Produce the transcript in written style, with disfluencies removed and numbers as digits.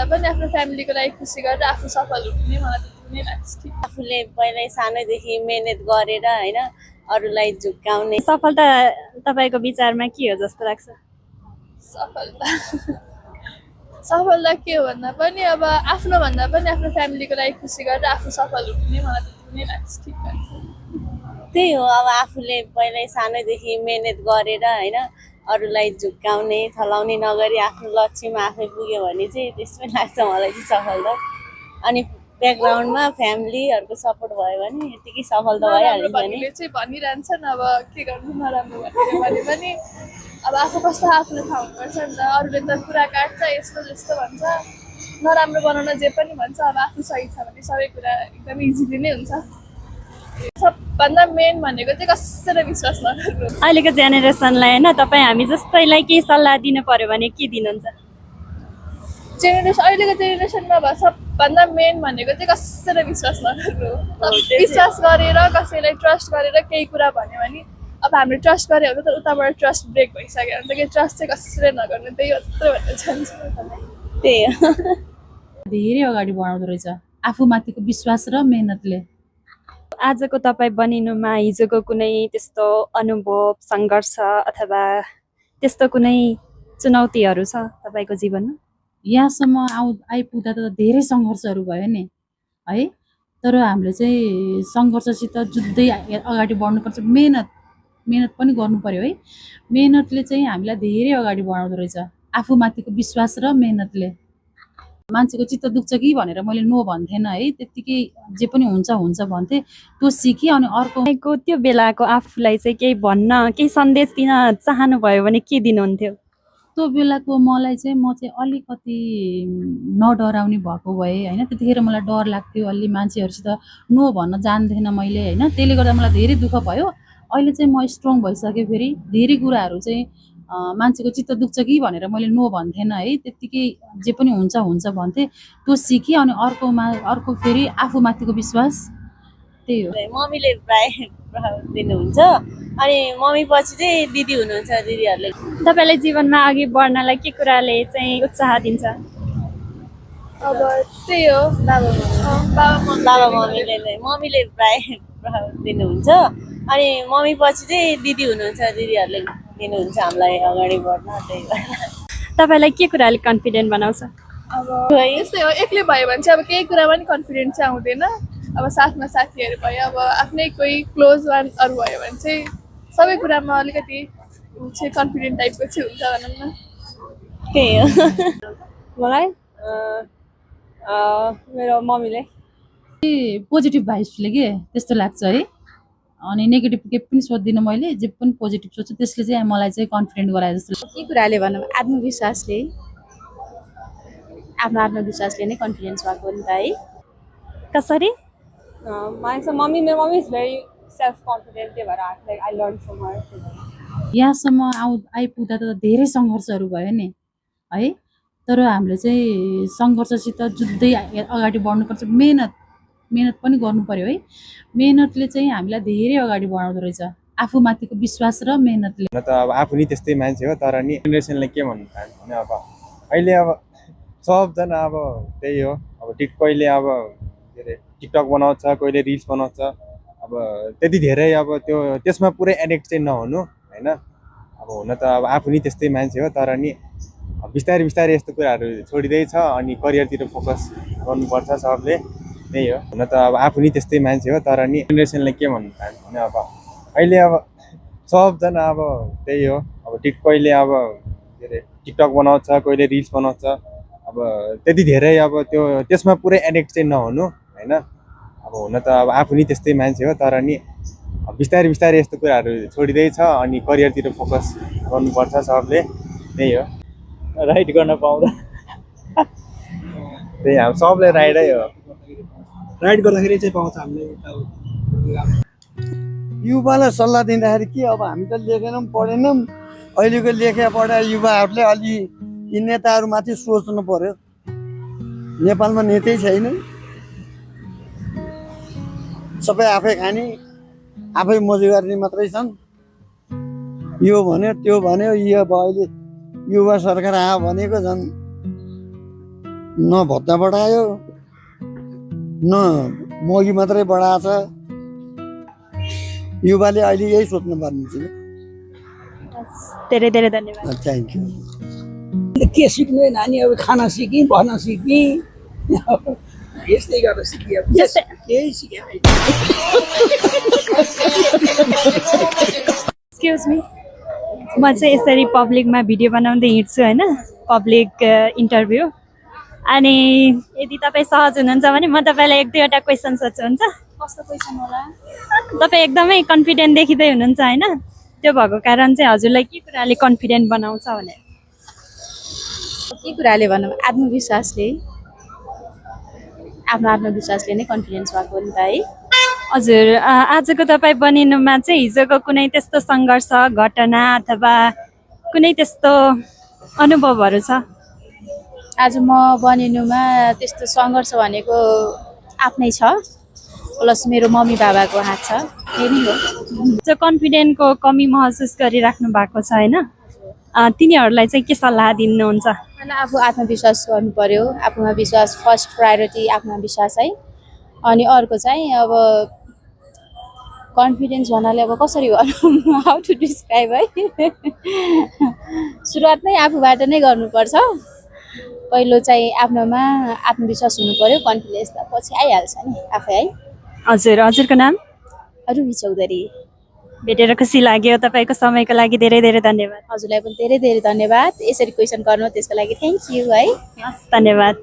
पनि आफ्नो फ्यामिलीको लागि खुसी गरेर आफू सफल हुनु नै मलाई त्यति नै लाग्छ। आफूले पहिल्यै सानैदेखि मेहनत गरेर हैन अरूलाई झुक्काउने। सफलता तपाईको विचारमा के हो जस्तो लाग्छ? सफलता सफलता के हो भन्दा पनि अब आफ्नो भन्दा पनि आफ्नो फ्यामिलीको लागि खुसी गरेर आफू सफल हुनु नै मलाई त्यति नै लाग्छ। ठिक लाग्छ। त्यही हो, अब आफूले पहिल्यै सानैदेखि मेहनत गरेर हैन अरूलाई झुक्काउने थलाउने नगरी आफ्नो लक्ष्यमा आफै पुग्यो भने चाहिँ त्यसमै लाग्छ मलाई चाहिँ सफलता। अनि ब्याकग्राउन्डमा फ्यामिलीहरूको सपोर्ट भयो भने यतिकै सफलता नराम्रो भइहाल्छ नि। भन्नेले चाहिँ भनिरहन्छन् अब के गर्नु नराम्रो भने पनि अब आफू कस्तो आफूले थाहा हुनुपर्छ नि त। अरूले त कुरा काट्छ यस्तो जस्तो भन्छ, नराम्रो बनाउन जे पनि भन्छ। अब आफू सही छ भने सबै कुरा एकदम इजिली नै हुन्छ। सबभन्दा मेन भनेको चाहिँ कसैलाई विश्वास नगर्नु। अहिलेको जेनेरेसनलाई हैन तपाईँ हामी जस्तैलाई केही सल्लाह दिनु पर्यो भने के दिनुहुन्छ? अहिलेको जेनेरेसनमा सबभन्दा मेन भनेको चाहिँ कसैलाई विश्वास नगर्नु। विश्वास गरेर कसैलाई ट्रस्ट गरेर केही कुरा भन्यो भने अब हामीले ट्रस्ट गऱ्यो भने त उताबाट ट्रस्ट ब्रेक भइसक्यो भने त कि ट्रस्ट चाहिँ कसैले नगर्नु। त्यही हो भन्न चाहन्छु। त्यही हो। धेरै अगाडि बढाउँदो रहेछ आफूमाथिको विश्वास र मेहनतले। आजको तपाईँ बनिनुमा हिजोको कुनै त्यस्तो अनुभव सङ्घर्ष अथवा त्यस्तो कुनै चुनौतीहरू छ तपाईँको जीवनमा? यहाँसम्म आइपुग्दा त धेरै सङ्घर्षहरू भयो नि है, तर हामीले चाहिँ सङ्घर्षसित जुझ्दै अगाडि बढ्नुपर्छ। मेहनत पनि गर्नु पर्यो है। मेहनतले चाहिँ हामीलाई धेरै अगाडि बढाउँदो रहेछ आफूमाथिको विश्वास र मेहनतले। मान्छेको चित्त दुख्छ कि भनेर मैले नो भन्थेन है, त्यत्तिकै जे पनि हुन्छ हुन्छ भन्थेँ। त्यो सिकेँ। अनि अर्को तपाईँको त्यो बेलाको आफूलाई चाहिँ केही भन्न केही सन्देश दिन चाहनुभयो भने के दिनुहुन्थ्यो? त्यो बेलाको मलाई चाहिँ म चाहिँ अलिकति नडराउने भएको भए होइन। त्यतिखेर मलाई डर लाग्थ्यो, अलि मान्छेहरूसित नो भन्न जान्दैन मैले होइन। त्यसले गर्दा मलाई धेरै दुःख भयो। अहिले चाहिँ म स्ट्रङ भइसकेँ। फेरि धेरै कुराहरू चाहिँ मान्छेको चित्त दुख्छ कि भनेर मैले नो भन्थेन है, त्यत्तिकै जे पनि हुन्छ हुन्छ भन्थेँ। त्यो सिकेँ। अनि अर्को फेरि आफूमाथिको विश्वास। त्यही हो। मम्मीले प्राय दिनुहुन्छ अनि मम्मी पछि चाहिँ दिदी हुनुहुन्छ। दिदीहरूले तपाईँलाई जीवनमा अघि बढ्नलाई के कुराले चाहिँ उत्साह दिन्छ? अब त्यही हो बाबा मम्मीले प्राय दिनुहुन्छ अनि मम्मी पछि चाहिँ दिदी हुनुहुन्छ। दिदीहरूले दिनुहुन्छ हामीलाई अगाडि बढ्न। त्यही भएर तपाईँलाई के कुराले कन्फिडेन्ट बनाउँछ? अब यस्तै हो, एक्लै भयो भने चाहिँ अब केही कुरामा नि कन्फिडेन्स चाहिँ आउँदैन। अब साथमा साथीहरू भयो, अब आफ्नै कोही क्लोज वानहरू भयो भने चाहिँ सबै कुरामा अलिकति चाहिँ कन्फिडेन्ट टाइपको चाहिँ हुन्छ भनौँ न। त्यही हो। मलाई मेरो मम्मीले पोजिटिभ भाइब्सले के त्यस्तो लाग्छ है। अनि नेगेटिभ के पनि सोध्दिनँ मैले, जे पनि पोजिटिभ सोध्छु त्यसले चाहिँ मलाई चाहिँ कन्फिडेन्ट गराए जस्तो लाग्छ। के कुराले भनौँ आत्मविश्वासले, आफ्नो आत्मविश्वासले नै कन्फिडेन्स भएको नि त है। कसरी? मेरो mummy is very self confident, त्यही भएर आई लर्न फ्रम हर। यहाँसम्म आइपुग्दा त धेरै सङ्घर्षहरू भयो नि है, तर हामीले चाहिँ सङ्घर्षसित जुझ्दै अगाडि बढ्नुपर्छ। मेहनत पनि गर्नु पर्यो है। मेहनतले चाहिँ हामीलाई धेरै अगाडि बढाउँदो रहेछ आफूमाथिको विश्वास र मेहनतले। त अब आफू नि त्यस्तै मान्छे हो, तर नि जेनेरेसनले के भन्नु चाहन्छ भने अब अहिले अब सबजना अब त्यही हो। अब कहिले अब के अरे टिकटक बनाउँछ, कहिले रिल्स बनाउँछ। अब त्यति धेरै अब त्यसमा पुरै एडिक्ट चाहिँ नहुनु होइन। अब हुन त अब आफू नि त्यस्तै मान्छे हो, तर नि बिस्तारै बिस्तारै यस्तो कुराहरू छोडिँदैछ अनि करियरतिर फोकस गर्नुपर्छ सबले। त्यही हो। हुन त अब आफू नि त्यस्तै मान्छे हो, तर नि जेनेरेसनले के भन्नु चाहन्छ भने अब अहिले अब सबजना अब त्यही हो। अब कहिले अब के अरे टिकटक बनाउँछ, कहिले रिल्स बनाउँछ। अब त्यति धेरै अब त्यसमा पुरै एडिक्ट चाहिँ नहुनु होइन। अब हुन त अब आफू नि त्यस्तै मान्छे हो, तर नि बिस्तारै बिस्तारै यस्तो कुराहरू छोडिँदैछ अनि करियरतिर फोकस गर्नुपर्छ सबले। त्यही हो। राइड गर्न पाउँदा त्यही अब सबले राइडै हो। राइड गर्दाखेरि चाहिँ पाउँछ हामीले। युवालाई सल्लाह दिँदाखेरि के, अब हामी त लेखेनौँ पढेनौँ। अहिलेको लेखे पढा युवाहरूले अलि यी नेताहरूमाथि सोच्नु पर्यो। नेपालमा नेतै छैन, सबै आफै खाने आफै मौज गर्ने मात्रै छन्। यो भन्यो त्यो भन्यो, यो अब अहिले युवा सरकार आयो भनेको झन् न भत्ता बढायो न मोगी मात्रै बढाएछ। युवाले अहिले यही सोच्नु पर्ने छ। धेरै धेरै धन्यवाद। Thank you. के सिक्ने नानी अब खाना सिकेँ भन्न सिकेँ यस्तै गरेर सिकेँ अब केही सिकेँ एक्सक्युज मी, म चाहिँ यसरी पब्लिकमा भिडियो बनाउँदै हिँड्छु होइन, पब्लिक इन्टरभ्यू। अनि यदि तपाईँ सहज हुनुहुन्छ भने म तपाईँलाई 1-2वटा क्वेसन सोध्छु, हुन्छ? कस्तो क्वेसन होला? तपाईँ एकदमै कन्फिडेन्ट देखिँदै हुनुहुन्छ होइन, त्यो भएको कारण चाहिँ हजुरलाई के कुराले कन्फिडेन्ट बनाउँछ भने? के कुराले भनौँ, आत्मविश्वासले, आफ्नो आत्मविश्वासले नै कन्फिडेन्स भएको नि त है। हजुर, आजको तपाईँ बनिनुमा चाहिँ हिजोको कुनै त्यस्तो सङ्घर्ष, घटना अथवा कुनै त्यस्तो अनुभवहरू छ? आज म बनिनुमा त्यस्तो सङ्घर्ष भनेको आफ्नै छ, प्लस मेरो मम्मी बाबाको हात छ, त्यही नै हो। जो कन्फिडेन्टको कमी महसुस गरिराख्नु भएको छ होइन, तिनीहरूलाई चाहिँ के सल्लाह दिनुहुन्छ? होइन, आफू आत्मविश्वास गर्नु पर्यो। आफूमा विश्वास, फर्स्ट प्रायोरिटी आफूमा विश्वास है। अनि अर्को चाहिँ अब कन्फिडेन्स भन्नाले अब कसरी भनौँ, हाउ टु डिस्क्राइब है। सुरुवात नै आफूबाट नै गर्नुपर्छ। पहिलो चाहिँ आफ्नोमा आत्मविश्वास हुनु पर्यो, कन्फिडेन्स त पछि आइहाल्छ नि आफै है। हजुर, हजुरको नाम? रुबी चौधरी। भेटेर खुसी लाग्यो। तपाईँको समयको लागि धेरै धेरै धन्यवाद। हजुरलाई पनि धेरै धेरै धन्यवाद। यसरी क्वेसन गर्नु त्यसको लागि थ्याङ्क यू है। हस्, धन्यवाद।